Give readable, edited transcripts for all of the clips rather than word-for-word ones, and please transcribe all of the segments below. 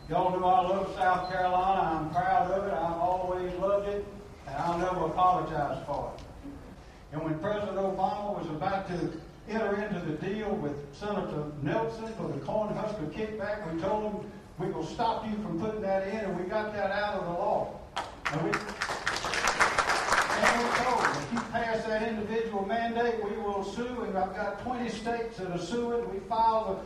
Y'all know I love South Carolina. I'm proud of it. I've always loved it, and I'll never apologize for it. And when President Obama was about to enter into the deal with Senator Nelson for the Cornhusker kickback, we told him we will stop you from putting that in, and we got that out of the law. And we told him, if you pass that individual mandate, we will sue, and I've got 20 states that are suing. We filed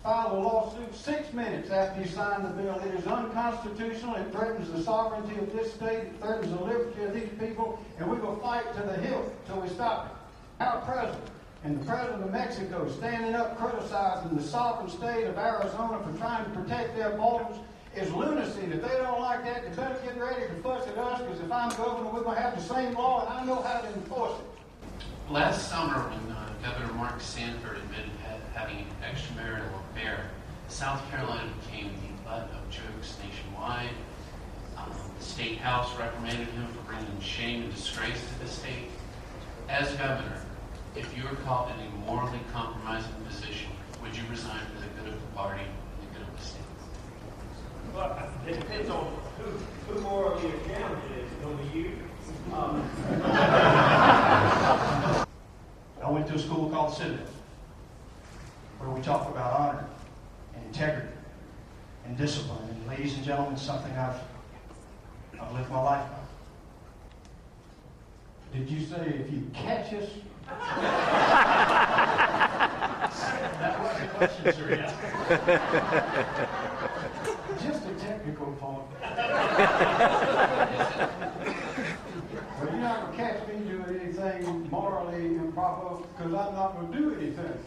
a lawsuit 6 minutes after he signed the bill. It is unconstitutional. It threatens the sovereignty of this state. It threatens the liberty of these people, and we will fight to the hilt till we stop it. Our president and the president of Mexico standing up criticizing the sovereign state of Arizona for trying to protect their borders is lunacy. And if they don't like that, they better get ready to fuss at us, because if I'm governor, we're going to have the same law, and I know how to enforce it. Last summer, when Governor Mark Sanford admitted having an extramarital affair, South Carolina became the butt of jokes nationwide. The State House reprimanded him for bringing shame and disgrace to the state. As governor, if you were caught in a morally compromising position, would you resign for the good of the party and the good of the state? Well, it depends on who morally accountable is. Will be you? I went to a school called Citadel, where we talk about honor and integrity and discipline. And ladies and gentlemen, something I've lived my life by. Did you say if you catch us? That was the question, sir. Yeah. Just a technical point. Well, you're not going to catch me doing anything morally improper, because I'm not going to do anything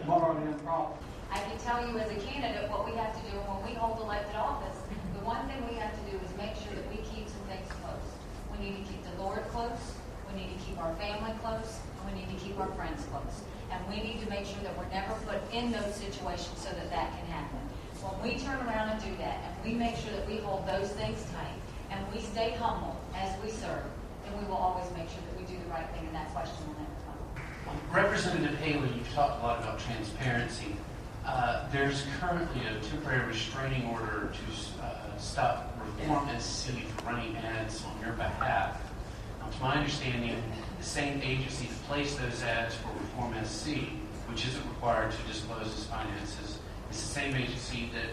morally improper. I can tell you as a candidate what we have to do when we hold elected office. The one thing we have to do is make sure that we keep some things close. We need to keep the Lord close. We need to keep our family close. And we need to keep our friends close. And we need to make sure that we're never put in those situations so that that can happen. When we turn around and do that, and we make sure that we hold those things tight, and we stay humble as we serve, then we will always make sure that we do the right thing, and that question will never come. Representative Haley, you've talked a lot about transparency. There's currently a temporary restraining order to stop Reform SC from running ads on your behalf. Now, to my understanding, the same agency that placed those ads for Reform SC, which isn't required to disclose its finances, is the same agency that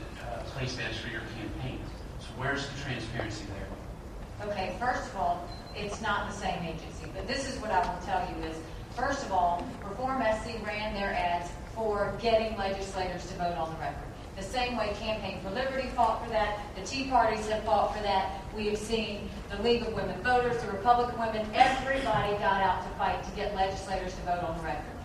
placed ads for your campaign. So where's the transparency there? Okay, first of all, it's not the same agency. But this is what I will tell you is, first of all, Reform SC ran their ads for getting legislators to vote on the record. The same way Campaign for Liberty fought for that, the Tea Parties have fought for that. We have seen the League of Women Voters, the Republican women, everybody got out to fight to get legislators to vote on the record.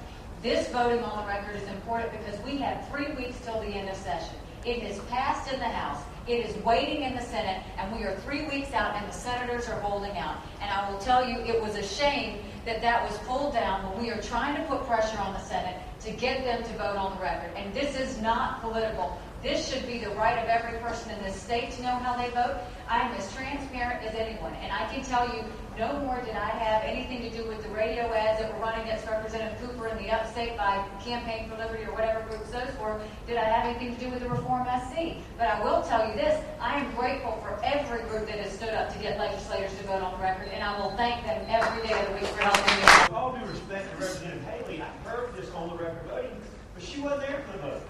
This voting on the record is important because we have 3 weeks till the end of session. It has passed in the House. It is waiting in the Senate, and we are 3 weeks out, and the senators are holding out. And I will tell you, it was a shame that that was pulled down when we are trying to put pressure on the Senate to get them to vote on the record. And this is not political. This should be the right of every person in this state to know how they vote. I am as transparent as anyone, and I can tell you, no more did I have anything to do with the radio ads that were run against Representative Cooper in the upstate by Campaign for Liberty or whatever groups those were. Did I have anything to do with the Reform SC? But I will tell you this, I am grateful for every group that has stood up to get legislators to vote on the record, and I will thank them every day of the week for helping me. With all due respect to Representative Haley, I heard this on the record voting, but she wasn't there for the vote.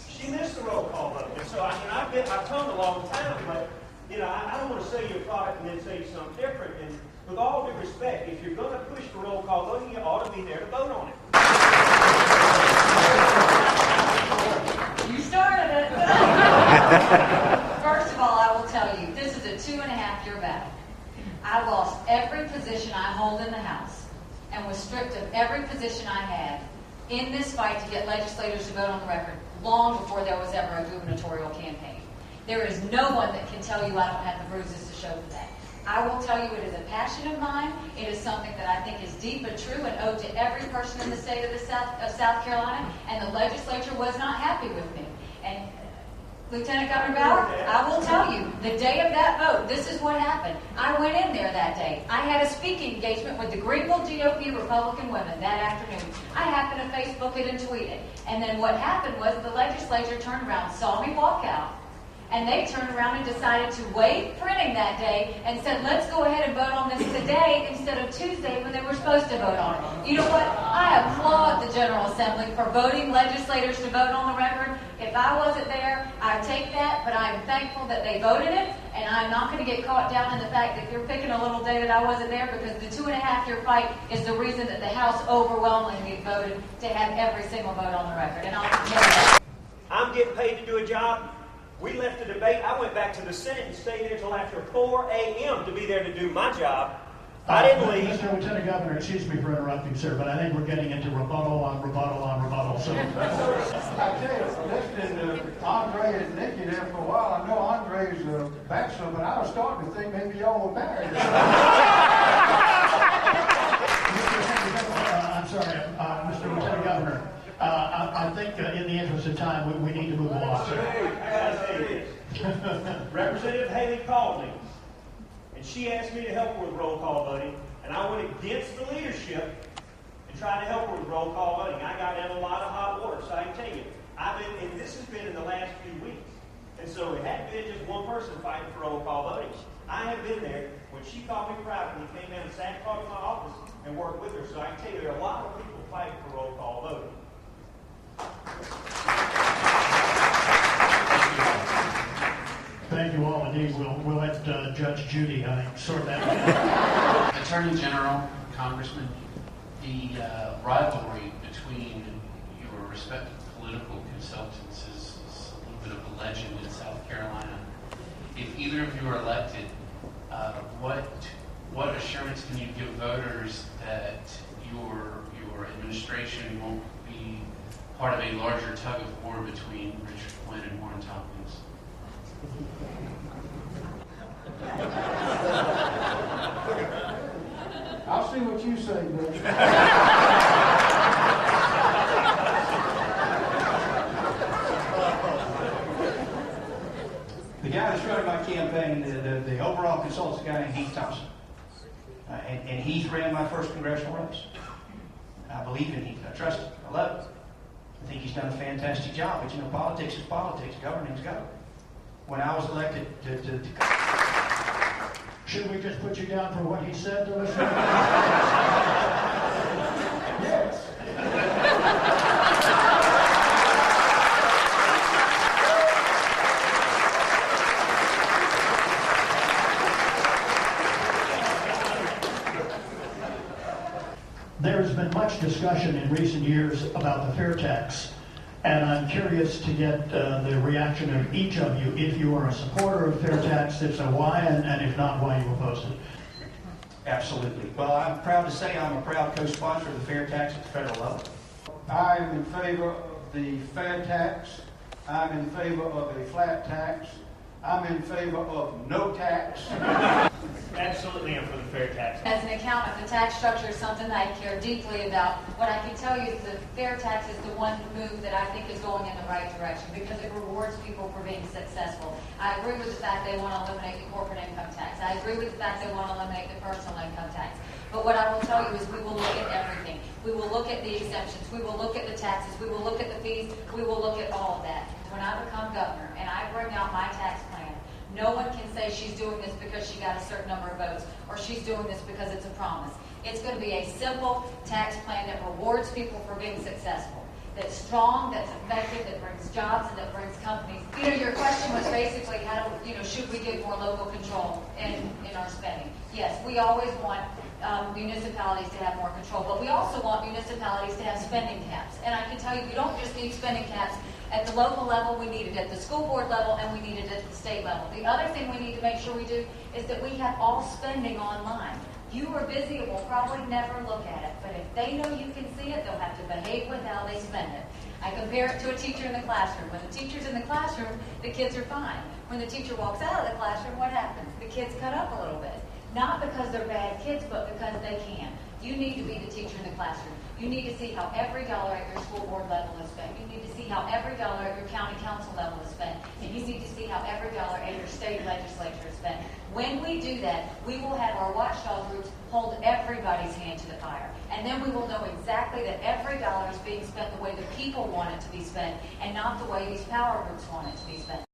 She missed the roll call vote. And so I've come a long time, but I don't want to sell you a product and then say something different. And with all due respect, if you're going to push for roll call voting, you ought to be there to vote on it. You started it. First of all, I will tell you, this is a 2.5-year battle. I lost every position I hold in the House and was stripped of every position I had in this fight to get legislators to vote on the record long before there was ever a gubernatorial campaign. There is no one that can tell you I don't have the bruises to show for that. I will tell you it is a passion of mine. It is something that I think is deep and true and owed to every person in the state of South Carolina, and the legislature was not happy with me. And Lieutenant Governor Bauer, I will tell you, the day of that vote, this is what happened. I went in there that day. I had a speaking engagement with the Greenville GOP Republican women that afternoon. I happened to Facebook it and tweet it. And then what happened was the legislature turned around, saw me walk out, And they turned around and decided to waive printing that day and said, let's go ahead and vote on this today instead of Tuesday when they were supposed to vote on it. You know what? I applaud the General Assembly for voting legislators to vote on the record. If I wasn't there, I'd take that, but I'm thankful that they voted it, and I'm not going to get caught down in the fact that you're picking a little day that I wasn't there, because the 2.5-year fight is the reason that the House overwhelmingly voted to have every single vote on the record. And I'll continue that. I'm getting paid to do a job. We left the debate. I went back to the Senate and stayed there until after 4 a.m. to be there to do my job. I didn't leave. Mr. Lieutenant Governor, excuse me for interrupting, sir, but I think we're getting into rebuttal on rebuttal on rebuttal. So, I tell you, listening to Audre and Nikki there for a while, I know Andre's a bachelor, but I was starting to think maybe y'all were married. I'm sorry, Mr. Lieutenant Governor. I think in the interest of time, we need to move along, sir. I gotta say this. Representative Haley called me, and she asked me to help her with roll call voting, and I went against the leadership and tried to help her with roll call voting. I got in a lot of hot water, so I can tell you, and this has been in the last few weeks, and so it hadn't been just one person fighting for roll call voting. I have been there when she called me privately, came down and sat in front of my office and worked with her, so I can tell you there are a lot of people fighting for roll call voting. Thank you all indeed. We'll let Judge Judy, I think, sort that out. Attorney General, Congressman, the rivalry between your respective political consultants is a little bit of a legend in South Carolina. If either of you are elected, what assurance can you give voters that your administration won't be part of a larger tug of war between Richard Flynn and Warren Tompkins? I'll see what you say, Butch. The guy that's running my campaign, the overall consultant's a guy named Heath Thompson. And Heath ran my first congressional race. I believe in Heath. I trust him. I love him. I think he's done a fantastic job. But, you know, politics is politics. Governing's government. When I was elected Should we just put you down for what he said to us? Yes. There's been much discussion in recent years about the fair tax, and I'm curious to get the reaction of each of you. If you are a supporter of fair tax, if so, why, and if not, why you oppose it? Absolutely. Well, I'm proud to say I'm a proud co-sponsor of the fair tax at the federal level. I am in favor of the fair tax. I'm in favor of a flat tax. I'm in favor of no tax. Absolutely, I'm for the fair tax. As an accountant, the tax structure is something that I care deeply about. What I can tell you is the fair tax is the one move that I think is going in the right direction because it rewards people for being successful. I agree with the fact they want to eliminate the corporate income tax. I agree with the fact they want to eliminate the personal income tax. But what I will tell you is we will look at everything. We will look at the exemptions. We will look at the taxes. We will look at the fees. We will look at all of that. When I become governor and I bring out my tax plan, no one can say she's doing this because she got a certain number of votes or she's doing this because it's a promise. It's going to be a simple tax plan that rewards people for being successful, that's strong, that's effective, that brings jobs and that brings companies. You know, your question was basically how do, should we get more local control in our spending? Yes, we always want municipalities to have more control, but we also want municipalities to have spending caps. And I can tell you, we don't just need spending caps at the local level, we need it at the school board level, and we need it at the state level. The other thing we need to make sure we do is that we have all spending online. You are busy and will probably never look at it, but if they know you can see it, they'll have to behave with how they spend it. I compare it to a teacher in the classroom. When the teacher's in the classroom, the kids are fine. When the teacher walks out of the classroom, what happens? The kids cut up a little bit. Not because they're bad kids, but because they can. You need to be the teacher in the classroom. You need to see how every dollar at your school board level is spent. You need to see how every dollar at your county council level is spent. And you need to see how every dollar at your state legislature is spent. When we do that, we will have our watchdog groups hold everybody's hand to the fire. And then we will know exactly that every dollar is being spent the way the people want it to be spent and not the way these power groups want it to be spent.